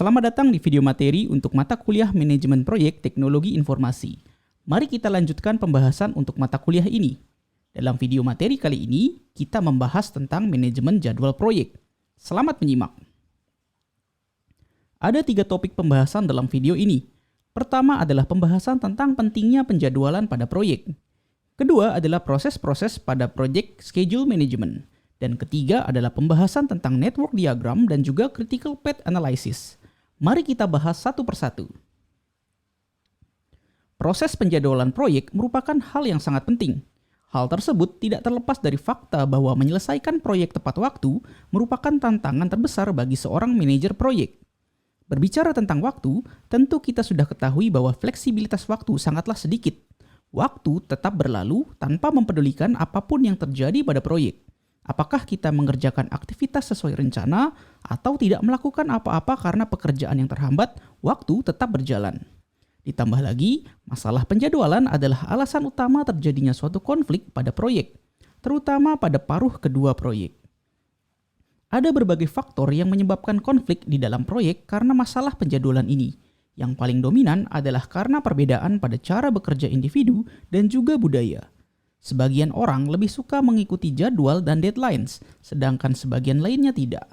Selamat datang di video materi untuk mata kuliah Manajemen Proyek Teknologi Informasi. Mari kita lanjutkan pembahasan untuk mata kuliah ini. Dalam video materi kali ini, kita membahas tentang manajemen jadwal proyek. Selamat menyimak. Ada 3 topik pembahasan dalam video ini. Pertama adalah pembahasan tentang pentingnya penjadwalan pada proyek. Kedua adalah proses-proses pada proyek schedule management. Dan ketiga adalah pembahasan tentang network diagram dan juga critical path analysis. Mari kita bahas satu persatu. Proses penjadwalan proyek merupakan hal yang sangat penting. Hal tersebut tidak terlepas dari fakta bahwa menyelesaikan proyek tepat waktu merupakan tantangan terbesar bagi seorang manajer proyek. Berbicara tentang waktu, tentu kita sudah ketahui bahwa fleksibilitas waktu sangatlah sedikit. Waktu tetap berlalu tanpa mempedulikan apapun yang terjadi pada proyek. Apakah kita mengerjakan aktivitas sesuai rencana atau tidak melakukan apa-apa karena pekerjaan yang terhambat, waktu tetap berjalan. Ditambah lagi, masalah penjadwalan adalah alasan utama terjadinya suatu konflik pada proyek, terutama pada paruh kedua proyek. Ada berbagai faktor yang menyebabkan konflik di dalam proyek karena masalah penjadwalan ini. Yang paling dominan adalah karena perbedaan pada cara bekerja individu dan juga budaya. Sebagian orang lebih suka mengikuti jadwal dan deadlines, sedangkan sebagian lainnya tidak.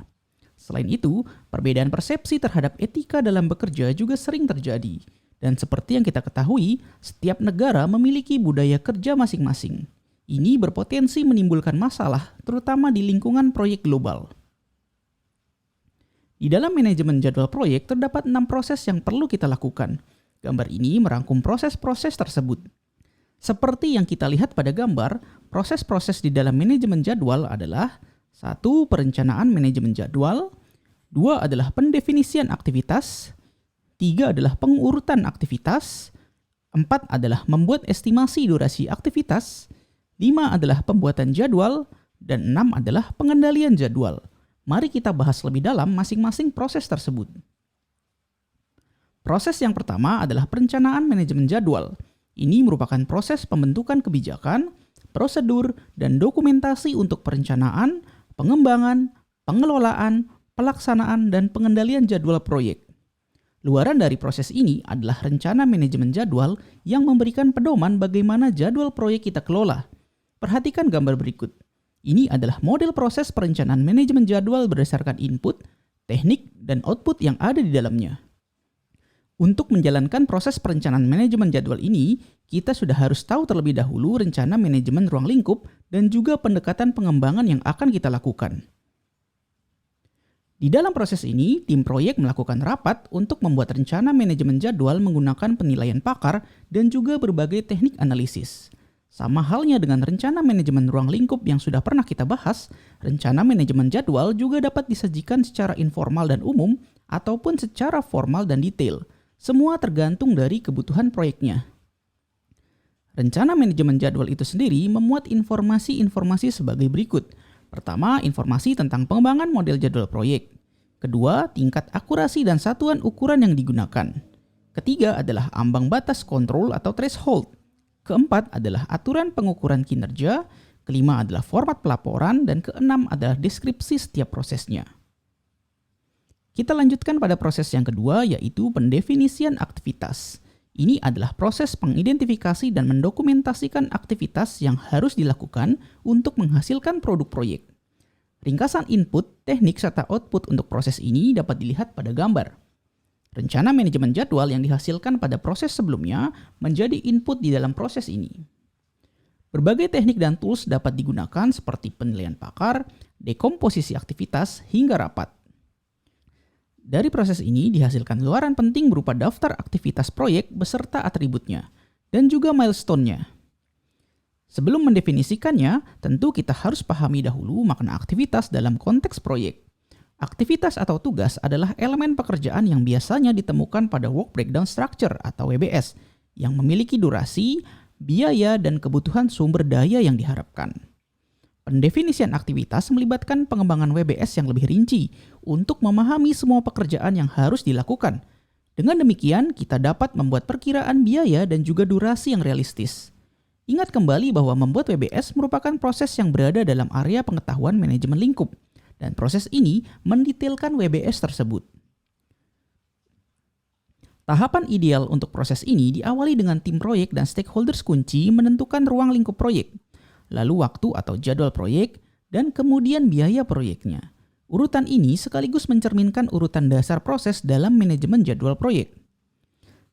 Selain itu, perbedaan persepsi terhadap etika dalam bekerja juga sering terjadi. Dan seperti yang kita ketahui, setiap negara memiliki budaya kerja masing-masing. Ini berpotensi menimbulkan masalah, terutama di lingkungan proyek global. Di dalam manajemen jadwal proyek terdapat 6 proses yang perlu kita lakukan. Gambar ini merangkum proses-proses tersebut. Seperti yang kita lihat pada gambar, proses-proses di dalam manajemen jadwal adalah 1. Perencanaan manajemen jadwal, 2. adalah pendefinisian aktivitas, 3. adalah pengurutan aktivitas, 4. adalah membuat estimasi durasi aktivitas, 5. adalah pembuatan jadwal, dan 6. adalah pengendalian jadwal. Mari kita bahas lebih dalam masing-masing proses tersebut. Proses yang pertama adalah perencanaan manajemen jadwal. Ini merupakan proses pembentukan kebijakan, prosedur, dan dokumentasi untuk perencanaan, pengembangan, pengelolaan, pelaksanaan, dan pengendalian jadwal proyek. Luaran dari proses ini adalah rencana manajemen jadwal yang memberikan pedoman bagaimana jadwal proyek kita kelola. Perhatikan gambar berikut. Ini adalah model proses perencanaan manajemen jadwal berdasarkan input, teknik, dan output yang ada di dalamnya. Untuk menjalankan proses perencanaan manajemen jadwal ini, kita sudah harus tahu terlebih dahulu rencana manajemen ruang lingkup dan juga pendekatan pengembangan yang akan kita lakukan. Di dalam proses ini, tim proyek melakukan rapat untuk membuat rencana manajemen jadwal menggunakan penilaian pakar dan juga berbagai teknik analisis. Sama halnya dengan rencana manajemen ruang lingkup yang sudah pernah kita bahas, rencana manajemen jadwal juga dapat disajikan secara informal dan umum ataupun secara formal dan detail. Semua tergantung dari kebutuhan proyeknya. Rencana manajemen jadwal itu sendiri memuat informasi-informasi sebagai berikut. Pertama, informasi tentang pengembangan model jadwal proyek. Kedua, tingkat akurasi dan satuan ukuran yang digunakan. Ketiga adalah ambang batas kontrol atau threshold. Keempat adalah aturan pengukuran kinerja. Kelima adalah format pelaporan. Dan keenam adalah deskripsi setiap prosesnya. Kita lanjutkan pada proses yang kedua, yaitu pendefinisian aktivitas. Ini adalah proses pengidentifikasi dan mendokumentasikan aktivitas yang harus dilakukan untuk menghasilkan produk proyek. Ringkasan input, teknik, serta output untuk proses ini dapat dilihat pada gambar. Rencana manajemen jadwal yang dihasilkan pada proses sebelumnya menjadi input di dalam proses ini. Berbagai teknik dan tools dapat digunakan seperti penilaian pakar, dekomposisi aktivitas, hingga rapat. Dari proses ini dihasilkan luaran penting berupa daftar aktivitas proyek beserta atributnya, dan juga milestone-nya. Sebelum mendefinisikannya, tentu kita harus pahami dahulu makna aktivitas dalam konteks proyek. Aktivitas atau tugas adalah elemen pekerjaan yang biasanya ditemukan pada Work Breakdown Structure atau WBS, yang memiliki durasi, biaya, dan kebutuhan sumber daya yang diharapkan. Pendefinisian aktivitas melibatkan pengembangan WBS yang lebih rinci untuk memahami semua pekerjaan yang harus dilakukan. Dengan demikian, kita dapat membuat perkiraan biaya dan juga durasi yang realistis. Ingat kembali bahwa membuat WBS merupakan proses yang berada dalam area pengetahuan manajemen lingkup, dan proses ini mendetailkan WBS tersebut. Tahapan ideal untuk proses ini diawali dengan tim proyek dan stakeholders kunci menentukan ruang lingkup proyek, lalu waktu atau jadwal proyek, dan kemudian biaya proyeknya. Urutan ini sekaligus mencerminkan urutan dasar proses dalam manajemen jadwal proyek.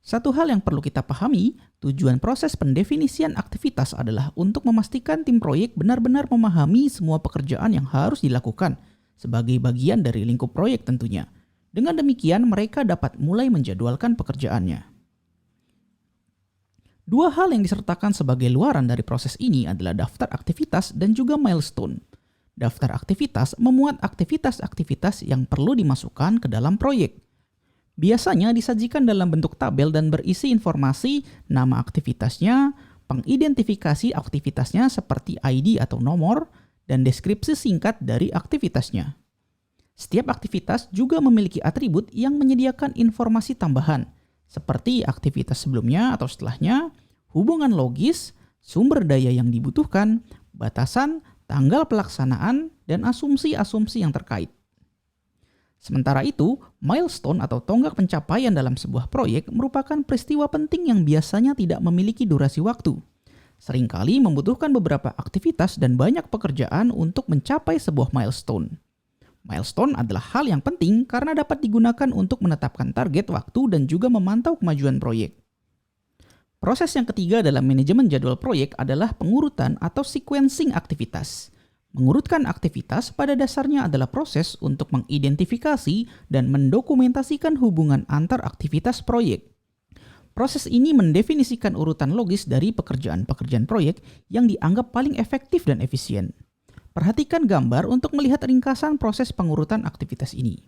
Satu hal yang perlu kita pahami, tujuan proses pendefinisian aktivitas adalah untuk memastikan tim proyek benar-benar memahami semua pekerjaan yang harus dilakukan sebagai bagian dari lingkup proyek tentunya. Dengan demikian, mereka dapat mulai menjadwalkan pekerjaannya. Dua hal yang disertakan sebagai luaran dari proses ini adalah daftar aktivitas dan juga milestone. Daftar aktivitas memuat aktivitas-aktivitas yang perlu dimasukkan ke dalam proyek. Biasanya disajikan dalam bentuk tabel dan berisi informasi nama aktivitasnya, pengidentifikasi aktivitasnya seperti ID atau nomor, dan deskripsi singkat dari aktivitasnya. Setiap aktivitas juga memiliki atribut yang menyediakan informasi tambahan, seperti aktivitas sebelumnya atau setelahnya, hubungan logis, sumber daya yang dibutuhkan, batasan, tanggal pelaksanaan, dan asumsi-asumsi yang terkait. Sementara itu, milestone atau tonggak pencapaian dalam sebuah proyek merupakan peristiwa penting yang biasanya tidak memiliki durasi waktu. Seringkali membutuhkan beberapa aktivitas dan banyak pekerjaan untuk mencapai sebuah milestone. Milestone adalah hal yang penting karena dapat digunakan untuk menetapkan target waktu dan juga memantau kemajuan proyek. Proses yang ketiga dalam manajemen jadwal proyek adalah pengurutan atau sequencing aktivitas. Mengurutkan aktivitas pada dasarnya adalah proses untuk mengidentifikasi dan mendokumentasikan hubungan antar aktivitas proyek. Proses ini mendefinisikan urutan logis dari pekerjaan-pekerjaan proyek yang dianggap paling efektif dan efisien. Perhatikan gambar untuk melihat ringkasan proses pengurutan aktivitas ini.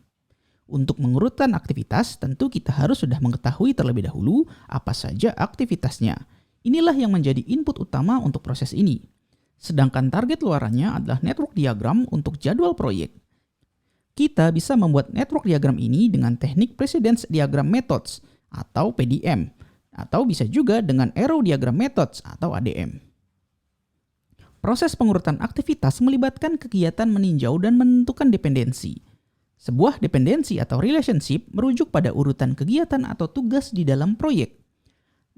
Untuk mengurutan aktivitas, tentu kita harus sudah mengetahui terlebih dahulu apa saja aktivitasnya. Inilah yang menjadi input utama untuk proses ini. Sedangkan target luarannya adalah network diagram untuk jadwal proyek. Kita bisa membuat network diagram ini dengan teknik Precedence Diagram Methods atau PDM, atau bisa juga dengan Arrow Diagram Methods atau ADM. Proses pengurutan aktivitas melibatkan kegiatan meninjau dan menentukan dependensi. Sebuah dependensi atau relationship merujuk pada urutan kegiatan atau tugas di dalam proyek.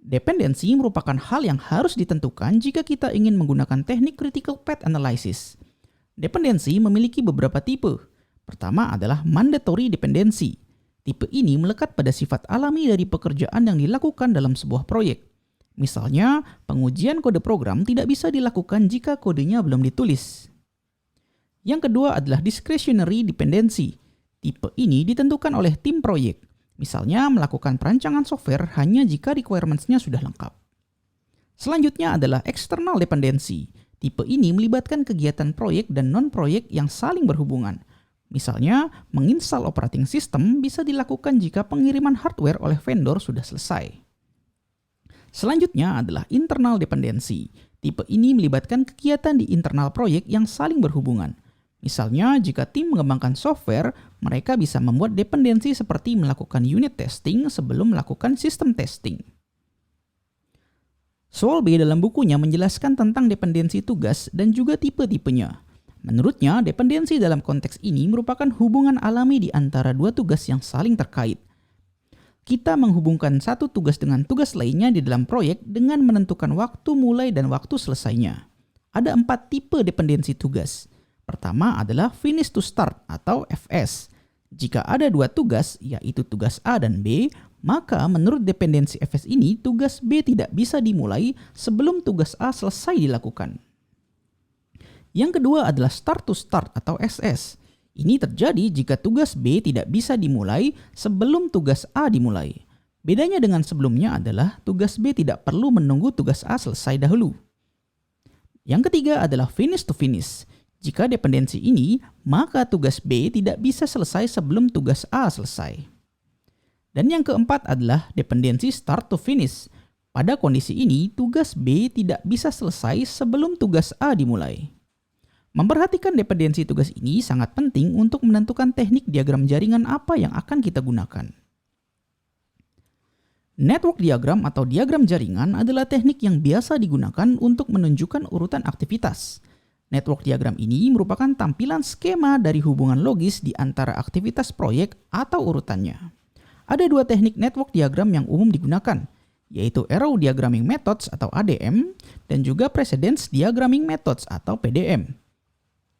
Dependensi merupakan hal yang harus ditentukan jika kita ingin menggunakan teknik critical path analysis. Dependensi memiliki beberapa tipe. Pertama adalah mandatory dependency. Tipe ini melekat pada sifat alami dari pekerjaan yang dilakukan dalam sebuah proyek. Misalnya, pengujian kode program tidak bisa dilakukan jika kodenya belum ditulis. Yang kedua adalah discretionary dependency. Tipe ini ditentukan oleh tim proyek. Misalnya melakukan perancangan software hanya jika requirements-nya sudah lengkap. Selanjutnya adalah external dependency. Tipe ini melibatkan kegiatan proyek dan non-proyek yang saling berhubungan. Misalnya, menginstal operating system bisa dilakukan jika pengiriman hardware oleh vendor sudah selesai. Selanjutnya adalah internal dependency. Tipe ini melibatkan kegiatan di internal proyek yang saling berhubungan. Misalnya, jika tim mengembangkan software, mereka bisa membuat dependensi seperti melakukan unit testing sebelum melakukan sistem testing. Solbe dalam bukunya menjelaskan tentang dependensi tugas dan juga tipe-tipenya. Menurutnya, dependensi dalam konteks ini merupakan hubungan alami di antara dua tugas yang saling terkait. Kita menghubungkan satu tugas dengan tugas lainnya di dalam proyek dengan menentukan waktu mulai dan waktu selesainya. Ada 4 tipe dependensi tugas. Pertama adalah finish to start atau FS. Jika ada 2 tugas, yaitu tugas A dan B, maka menurut dependensi FS ini, tugas B tidak bisa dimulai sebelum tugas A selesai dilakukan. Yang kedua adalah start to start atau SS. Ini terjadi jika tugas B tidak bisa dimulai sebelum tugas A dimulai. Bedanya dengan sebelumnya adalah tugas B tidak perlu menunggu tugas A selesai dahulu. Yang ketiga adalah finish to finish. Jika dependensi ini, maka tugas B tidak bisa selesai sebelum tugas A selesai. Dan yang keempat adalah dependensi start to finish. Pada kondisi ini, tugas B tidak bisa selesai sebelum tugas A dimulai. Memperhatikan dependensi tugas ini sangat penting untuk menentukan teknik diagram jaringan apa yang akan kita gunakan. Network diagram atau diagram jaringan adalah teknik yang biasa digunakan untuk menunjukkan urutan aktivitas. Network diagram ini merupakan tampilan skema dari hubungan logis di antara aktivitas proyek atau urutannya. Ada dua teknik network diagram yang umum digunakan, yaitu Arrow Diagramming Methods atau ADM dan juga Precedence Diagramming Methods atau PDM.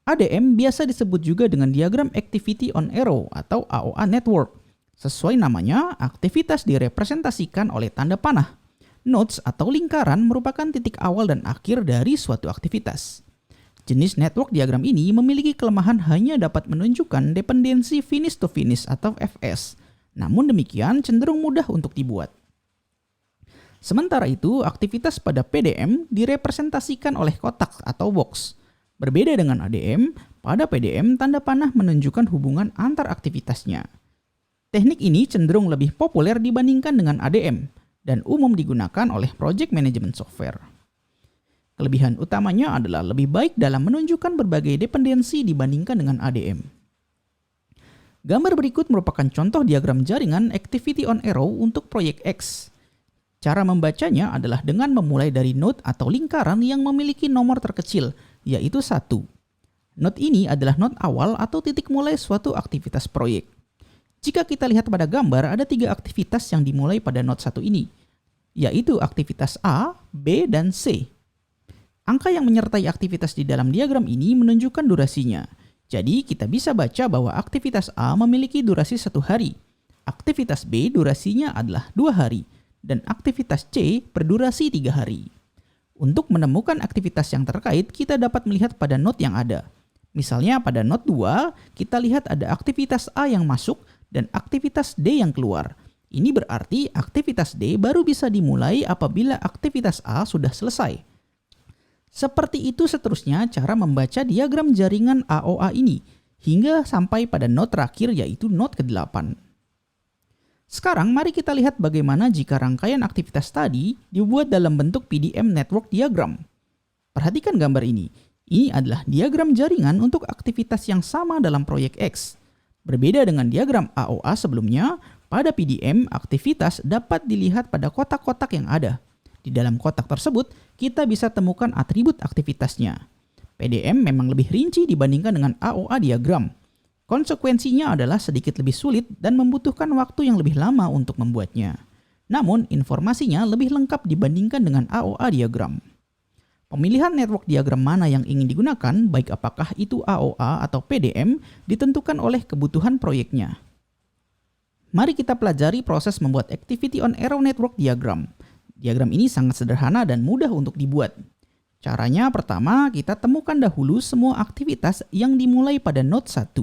ADM biasa disebut juga dengan Diagram Activity on Arrow atau AOA Network. Sesuai namanya, aktivitas direpresentasikan oleh tanda panah. Nodes atau lingkaran merupakan titik awal dan akhir dari suatu aktivitas. Jenis network diagram ini memiliki kelemahan hanya dapat menunjukkan dependensi finish to finish atau FS. Namun demikian cenderung mudah untuk dibuat. Sementara itu, aktivitas pada PDM direpresentasikan oleh kotak atau box. Berbeda dengan ADM, pada PDM tanda panah menunjukkan hubungan antar aktivitasnya. Teknik ini cenderung lebih populer dibandingkan dengan ADM dan umum digunakan oleh project management software. Kelebihan utamanya adalah lebih baik dalam menunjukkan berbagai dependensi dibandingkan dengan ADM. Gambar berikut merupakan contoh diagram jaringan Activity on Arrow untuk proyek X. Cara membacanya adalah dengan memulai dari node atau lingkaran yang memiliki nomor terkecil, yaitu 1. Node ini adalah node awal atau titik mulai suatu aktivitas proyek. Jika kita lihat pada gambar, ada 3 aktivitas yang dimulai pada node 1 ini, yaitu aktivitas A, B, dan C. Angka yang menyertai aktivitas di dalam diagram ini menunjukkan durasinya. Jadi kita bisa baca bahwa aktivitas A memiliki durasi 1 hari, aktivitas B durasinya adalah 2 hari, dan aktivitas C berdurasi 3 hari. Untuk menemukan aktivitas yang terkait, kita dapat melihat pada node yang ada. Misalnya pada node 2, kita lihat ada aktivitas A yang masuk dan aktivitas D yang keluar. Ini berarti aktivitas D baru bisa dimulai apabila aktivitas A sudah selesai. Seperti itu seterusnya cara membaca diagram jaringan AOA ini, hingga sampai pada node terakhir yaitu node ke-8. Sekarang mari kita lihat bagaimana jika rangkaian aktivitas tadi dibuat dalam bentuk PDM network diagram. Perhatikan gambar ini. Ini adalah diagram jaringan untuk aktivitas yang sama dalam proyek X. Berbeda dengan diagram AOA sebelumnya, pada PDM aktivitas dapat dilihat pada kotak-kotak yang ada. Di dalam kotak tersebut, kita bisa temukan atribut aktivitasnya. PDM memang lebih rinci dibandingkan dengan AOA diagram. Konsekuensinya adalah sedikit lebih sulit dan membutuhkan waktu yang lebih lama untuk membuatnya. Namun, informasinya lebih lengkap dibandingkan dengan AOA diagram. Pemilihan network diagram mana yang ingin digunakan, baik apakah itu AOA atau PDM, ditentukan oleh kebutuhan proyeknya. Mari kita pelajari proses membuat Activity on Arrow Network Diagram. Diagram ini sangat sederhana dan mudah untuk dibuat. Caranya pertama, kita temukan dahulu semua aktivitas yang dimulai pada node 1.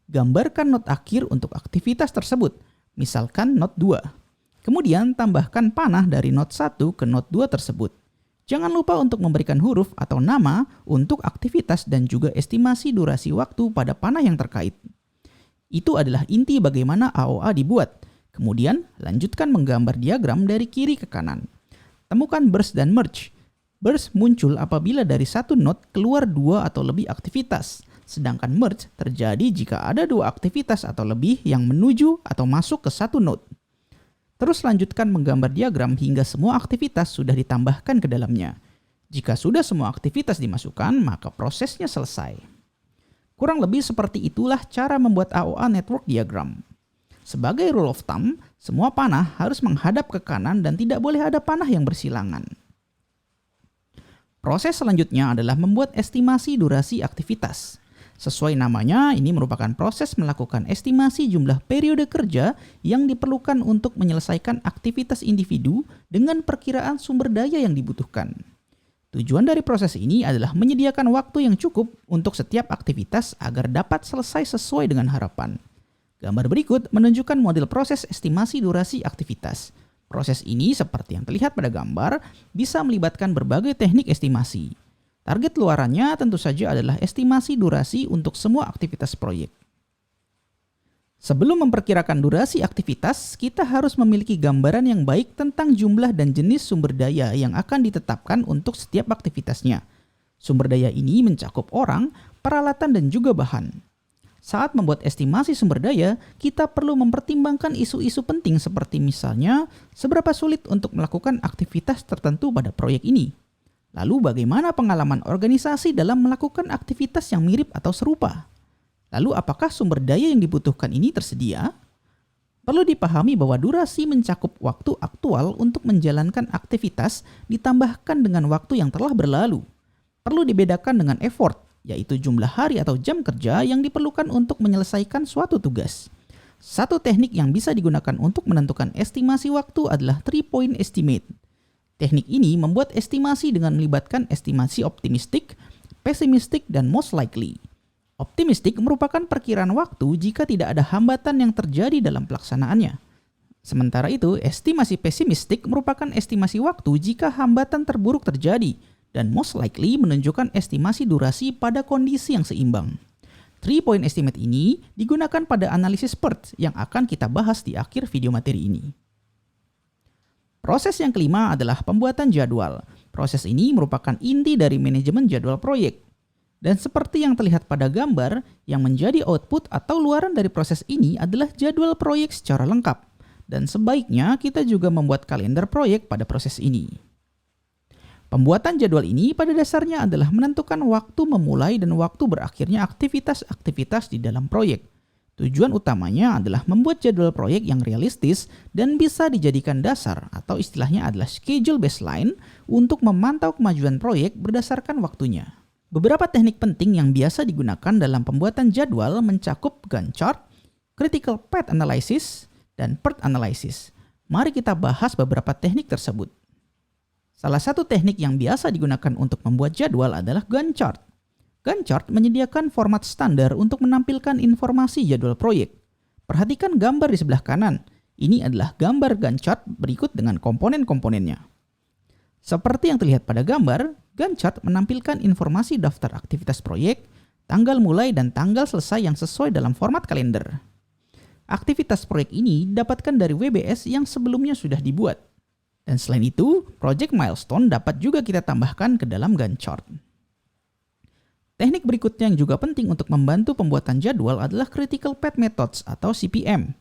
Gambarkan node akhir untuk aktivitas tersebut, misalkan node 2. Kemudian tambahkan panah dari node 1 ke node 2 tersebut. Jangan lupa untuk memberikan huruf atau nama untuk aktivitas dan juga estimasi durasi waktu pada panah yang terkait. Itu adalah inti bagaimana AOA dibuat. Kemudian, lanjutkan menggambar diagram dari kiri ke kanan. Temukan burst dan merge. Burst muncul apabila dari satu node keluar 2 atau lebih aktivitas. Sedangkan merge terjadi jika ada 2 aktivitas atau lebih yang menuju atau masuk ke satu node. Terus lanjutkan menggambar diagram hingga semua aktivitas sudah ditambahkan ke dalamnya. Jika sudah semua aktivitas dimasukkan, maka prosesnya selesai. Kurang lebih seperti itulah cara membuat AOA network diagram. Sebagai rule of thumb, semua panah harus menghadap ke kanan dan tidak boleh ada panah yang bersilangan. Proses selanjutnya adalah membuat estimasi durasi aktivitas. Sesuai namanya, ini merupakan proses melakukan estimasi jumlah periode kerja yang diperlukan untuk menyelesaikan aktivitas individu dengan perkiraan sumber daya yang dibutuhkan. Tujuan dari proses ini adalah menyediakan waktu yang cukup untuk setiap aktivitas agar dapat selesai sesuai dengan harapan. Gambar berikut menunjukkan model proses estimasi durasi aktivitas. Proses ini seperti yang terlihat pada gambar bisa melibatkan berbagai teknik estimasi. Target luarannya tentu saja adalah estimasi durasi untuk semua aktivitas proyek. Sebelum memperkirakan durasi aktivitas, kita harus memiliki gambaran yang baik tentang jumlah dan jenis sumber daya yang akan ditetapkan untuk setiap aktivitasnya. Sumber daya ini mencakup orang, peralatan, dan juga bahan. Saat membuat estimasi sumber daya, kita perlu mempertimbangkan isu-isu penting seperti misalnya seberapa sulit untuk melakukan aktivitas tertentu pada proyek ini. Lalu bagaimana pengalaman organisasi dalam melakukan aktivitas yang mirip atau serupa? Lalu apakah sumber daya yang dibutuhkan ini tersedia? Perlu dipahami bahwa durasi mencakup waktu aktual untuk menjalankan aktivitas ditambahkan dengan waktu yang telah berlalu. Perlu dibedakan dengan effort, yaitu jumlah hari atau jam kerja yang diperlukan untuk menyelesaikan suatu tugas. Satu teknik yang bisa digunakan untuk menentukan estimasi waktu adalah 3-point estimate. Teknik ini membuat estimasi dengan melibatkan estimasi optimistik, pesimistik, dan most likely. Optimistik merupakan perkiraan waktu jika tidak ada hambatan yang terjadi dalam pelaksanaannya. Sementara itu, estimasi pesimistik merupakan estimasi waktu jika hambatan terburuk terjadi, dan most likely menunjukkan estimasi durasi pada kondisi yang seimbang. 3-point estimate ini digunakan pada analisis PERT yang akan kita bahas di akhir video materi ini. Proses yang kelima adalah pembuatan jadwal. Proses ini merupakan inti dari manajemen jadwal proyek. Dan seperti yang terlihat pada gambar, yang menjadi output atau luaran dari proses ini adalah jadwal proyek secara lengkap. Dan sebaiknya kita juga membuat kalender proyek pada proses ini. Pembuatan jadwal ini pada dasarnya adalah menentukan waktu memulai dan waktu berakhirnya aktivitas-aktivitas di dalam proyek. Tujuan utamanya adalah membuat jadwal proyek yang realistis dan bisa dijadikan dasar atau istilahnya adalah schedule baseline untuk memantau kemajuan proyek berdasarkan waktunya. Beberapa teknik penting yang biasa digunakan dalam pembuatan jadwal mencakup Gantt chart, critical path analysis, dan PERT analysis. Mari kita bahas beberapa teknik tersebut. Salah satu teknik yang biasa digunakan untuk membuat jadwal adalah Gantt chart. Gantt chart menyediakan format standar untuk menampilkan informasi jadwal proyek. Perhatikan gambar di sebelah kanan. Ini adalah gambar Gantt chart berikut dengan komponen-komponennya. Seperti yang terlihat pada gambar, Gantt chart menampilkan informasi daftar aktivitas proyek, tanggal mulai dan tanggal selesai yang sesuai dalam format kalender. Aktivitas proyek ini didapatkan dari WBS yang sebelumnya sudah dibuat. Dan selain itu, project milestone dapat juga kita tambahkan ke dalam Gantt chart. Teknik berikutnya yang juga penting untuk membantu pembuatan jadwal adalah Critical Path Methods atau CPM.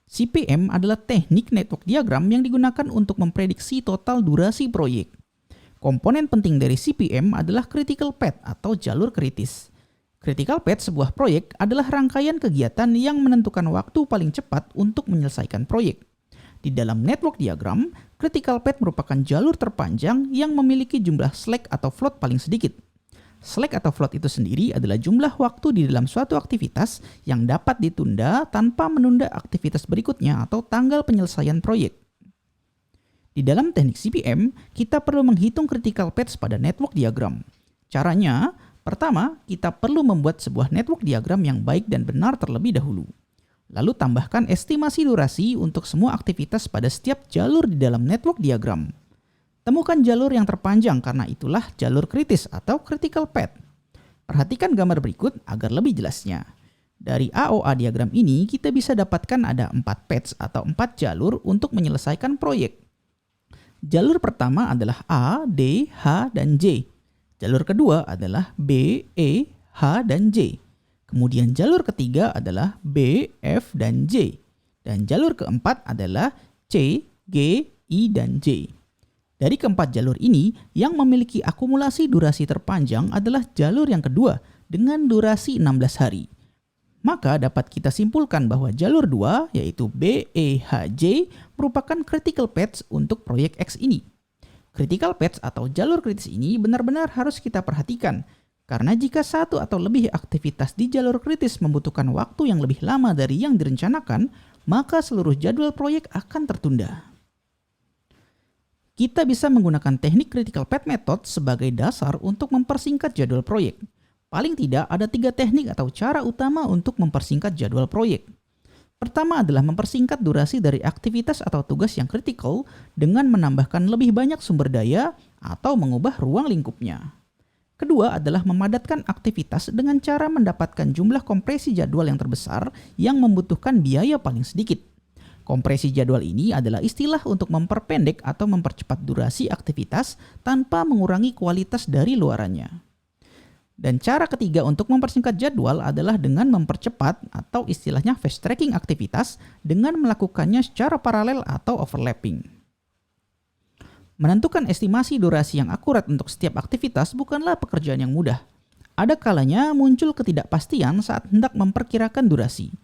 CPM adalah teknik network diagram yang digunakan untuk memprediksi total durasi proyek. Komponen penting dari CPM adalah critical path atau jalur kritis. Critical path sebuah proyek adalah rangkaian kegiatan yang menentukan waktu paling cepat untuk menyelesaikan proyek. Di dalam network diagram, critical path merupakan jalur terpanjang yang memiliki jumlah slack atau float paling sedikit. Slack atau float itu sendiri adalah jumlah waktu di dalam suatu aktivitas yang dapat ditunda tanpa menunda aktivitas berikutnya atau tanggal penyelesaian proyek. Di dalam teknik CPM, kita perlu menghitung critical paths pada network diagram. Caranya, pertama, kita perlu membuat sebuah network diagram yang baik dan benar terlebih dahulu. Lalu tambahkan estimasi durasi untuk semua aktivitas pada setiap jalur di dalam network diagram. Temukan jalur yang terpanjang karena itulah jalur kritis atau critical path. Perhatikan gambar berikut agar lebih jelasnya. Dari AOA diagram ini, kita bisa dapatkan ada 4 paths atau 4 jalur untuk menyelesaikan proyek. Jalur pertama adalah A, D, H, dan J. Jalur kedua adalah B, E, H, dan J. Kemudian jalur ketiga adalah B, F, dan J. Dan jalur keempat adalah C, G, I, dan J. Dari keempat jalur ini, yang memiliki akumulasi durasi terpanjang adalah jalur yang kedua dengan durasi 16 hari. Maka dapat kita simpulkan bahwa jalur 2 yaitu BEHJ merupakan critical paths untuk proyek X ini. Critical paths atau jalur kritis ini benar-benar harus kita perhatikan karena jika satu atau lebih aktivitas di jalur kritis membutuhkan waktu yang lebih lama dari yang direncanakan, maka seluruh jadwal proyek akan tertunda. Kita bisa menggunakan teknik critical path method sebagai dasar untuk mempersingkat jadwal proyek. Paling tidak ada 3 teknik atau cara utama untuk mempersingkat jadwal proyek. Pertama adalah mempersingkat durasi dari aktivitas atau tugas yang kritikal dengan menambahkan lebih banyak sumber daya atau mengubah ruang lingkupnya. Kedua adalah memadatkan aktivitas dengan cara mendapatkan jumlah kompresi jadwal yang terbesar yang membutuhkan biaya paling sedikit. Kompresi jadwal ini adalah istilah untuk memperpendek atau mempercepat durasi aktivitas tanpa mengurangi kualitas dari luarannya. Dan cara ketiga untuk mempersingkat jadwal adalah dengan mempercepat atau istilahnya fast tracking aktivitas dengan melakukannya secara paralel atau overlapping. Menentukan estimasi durasi yang akurat untuk setiap aktivitas bukanlah pekerjaan yang mudah. Ada kalanya muncul ketidakpastian saat hendak memperkirakan durasi.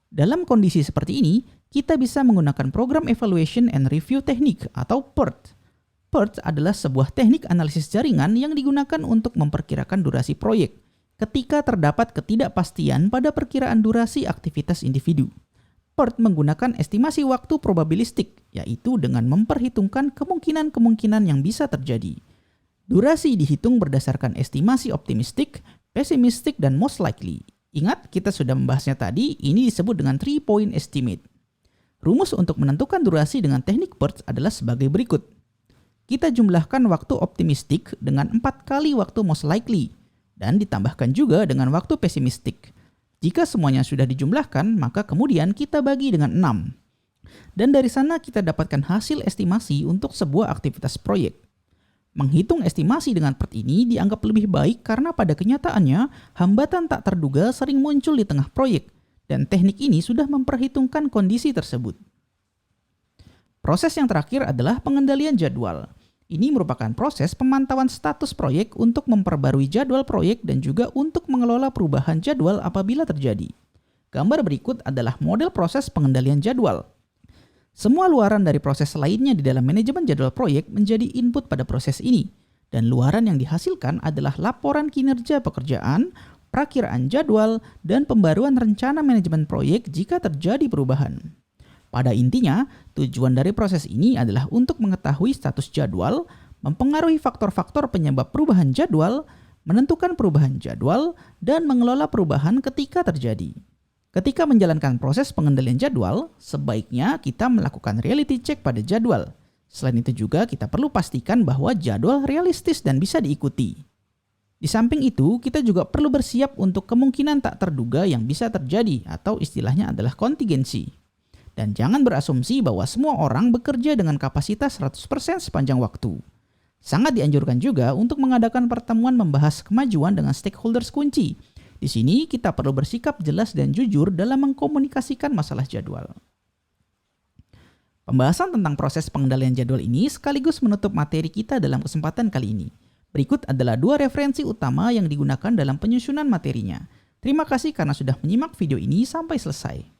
Dalam kondisi seperti ini, kita bisa menggunakan program Evaluation and Review Technique atau PERT. PERT adalah sebuah teknik analisis jaringan yang digunakan untuk memperkirakan durasi proyek ketika terdapat ketidakpastian pada perkiraan durasi aktivitas individu. PERT menggunakan estimasi waktu probabilistik, yaitu dengan memperhitungkan kemungkinan-kemungkinan yang bisa terjadi. Durasi dihitung berdasarkan estimasi optimistik, pesimistik, dan most likely. Ingat, kita sudah membahasnya tadi, ini disebut dengan 3-point estimate. Rumus untuk menentukan durasi dengan teknik PERT adalah sebagai berikut. Kita jumlahkan waktu optimistik dengan 4 kali waktu most likely, dan ditambahkan juga dengan waktu pesimistik. Jika semuanya sudah dijumlahkan, maka kemudian kita bagi dengan 6. Dan dari sana kita dapatkan hasil estimasi untuk sebuah aktivitas proyek. Menghitung estimasi dengan PERT ini dianggap lebih baik karena pada kenyataannya hambatan tak terduga sering muncul di tengah proyek dan teknik ini sudah memperhitungkan kondisi tersebut. Proses yang terakhir adalah pengendalian jadwal. Ini merupakan proses pemantauan status proyek untuk memperbarui jadwal proyek dan juga untuk mengelola perubahan jadwal apabila terjadi. Gambar berikut adalah model proses pengendalian jadwal. Semua luaran dari proses lainnya di dalam manajemen jadwal proyek menjadi input pada proses ini, dan luaran yang dihasilkan adalah laporan kinerja pekerjaan, prakiraan jadwal, dan pembaruan rencana manajemen proyek jika terjadi perubahan. Pada intinya, tujuan dari proses ini adalah untuk mengetahui status jadwal, mempengaruhi faktor-faktor penyebab perubahan jadwal, menentukan perubahan jadwal, dan mengelola perubahan ketika terjadi. Ketika menjalankan proses pengendalian jadwal, sebaiknya kita melakukan reality check pada jadwal. Selain itu juga kita perlu pastikan bahwa jadwal realistis dan bisa diikuti. Di samping itu, kita juga perlu bersiap untuk kemungkinan tak terduga yang bisa terjadi atau istilahnya adalah kontingensi. Dan jangan berasumsi bahwa semua orang bekerja dengan kapasitas 100% sepanjang waktu. Sangat dianjurkan juga untuk mengadakan pertemuan membahas kemajuan dengan stakeholders kunci. Di sini kita perlu bersikap jelas dan jujur dalam mengkomunikasikan masalah jadwal. Pembahasan tentang proses pengendalian jadwal ini sekaligus menutup materi kita dalam kesempatan kali ini. Berikut adalah 2 referensi utama yang digunakan dalam penyusunan materinya. Terima kasih karena sudah menyimak video ini sampai selesai.